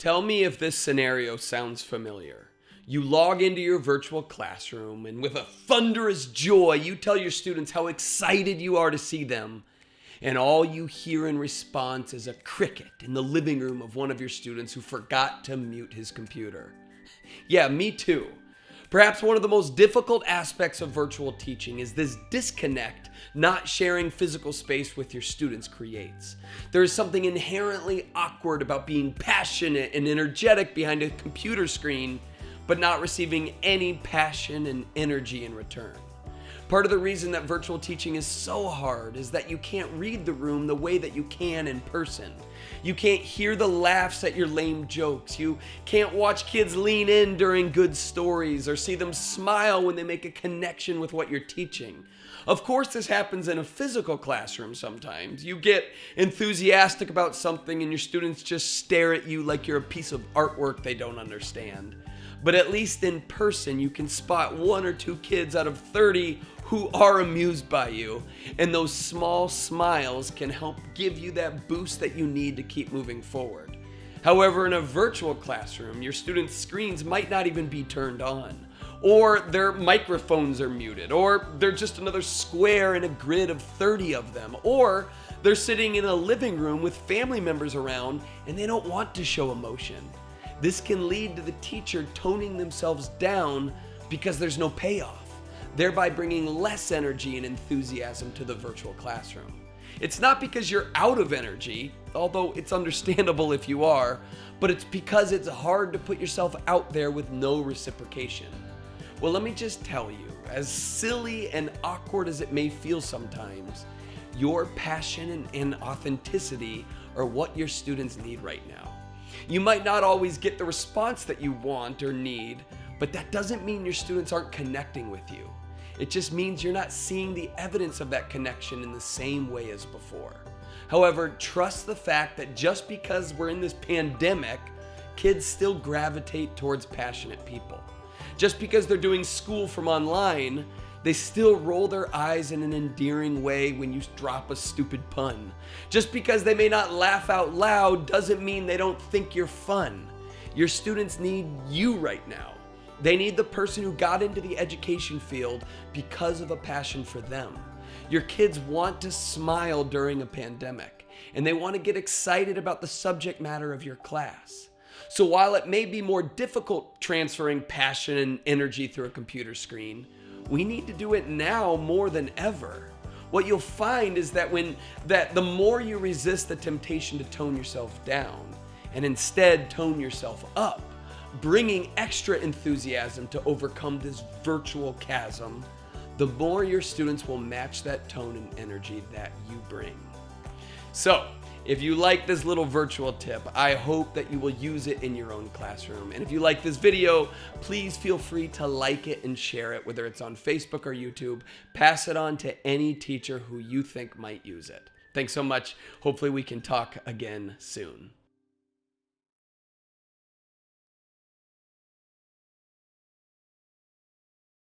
Tell me if this scenario sounds familiar. You log into your virtual classroom and with a thunderous joy, you tell your students how excited you are to see them. And all you hear in response is a cricket in the living room of one of your students who forgot to mute his computer. Yeah, me too. Perhaps one of the most difficult aspects of virtual teaching is this disconnect not sharing physical space with your students creates. There is something inherently awkward about being passionate and energetic behind a computer screen, but not receiving any passion and energy in return. Part of the reason that virtual teaching is so hard is that you can't read the room the way that you can in person. You can't hear the laughs at your lame jokes. You can't watch kids lean in during good stories or see them smile when they make a connection with what you're teaching. Of course, this happens in a physical classroom sometimes. You get enthusiastic about something and your students just stare at you like you're a piece of artwork they don't understand. But at least in person, you can spot 1 or 2 kids out of 30 who are amused by you. And those small smiles can help give you that boost that you need to keep moving forward. However, in a virtual classroom, your students' screens might not even be turned on, or their microphones are muted, or they're just another square in a grid of 30 of them, or they're sitting in a living room with family members around and they don't want to show emotion. This can lead to the teacher toning themselves down because there's no payoff, thereby bringing less energy and enthusiasm to the virtual classroom. It's not because you're out of energy, although it's understandable if you are, but it's because it's hard to put yourself out there with no reciprocation. Well, let me just tell you, as silly and awkward as it may feel sometimes, your passion and authenticity are what your students need right now. You might not always get the response that you want or need, but that doesn't mean your students aren't connecting with you. It just means you're not seeing the evidence of that connection in the same way as before. However, trust the fact that just because we're in this pandemic, kids still gravitate towards passionate people. Just because they're doing school from online, they still roll their eyes in an endearing way when you drop a stupid pun. Just because they may not laugh out loud doesn't mean they don't think you're fun. Your students need you right now. They need the person who got into the education field because of a passion for them. Your kids want to smile during a pandemic, and they want to get excited about the subject matter of your class. So while it may be more difficult transferring passion and energy through a computer screen, we need to do it now more than ever. What you'll find is that the more you resist the temptation to tone yourself down and instead tone yourself up, bringing extra enthusiasm to overcome this virtual chasm, the more your students will match that tone and energy that you bring. So, if you like this little virtual tip, I hope that you will use it in your own classroom. And if you like this video, please feel free to like it and share it, whether it's on Facebook or YouTube. Pass it on to any teacher who you think might use it. Thanks so much. Hopefully we can talk again soon.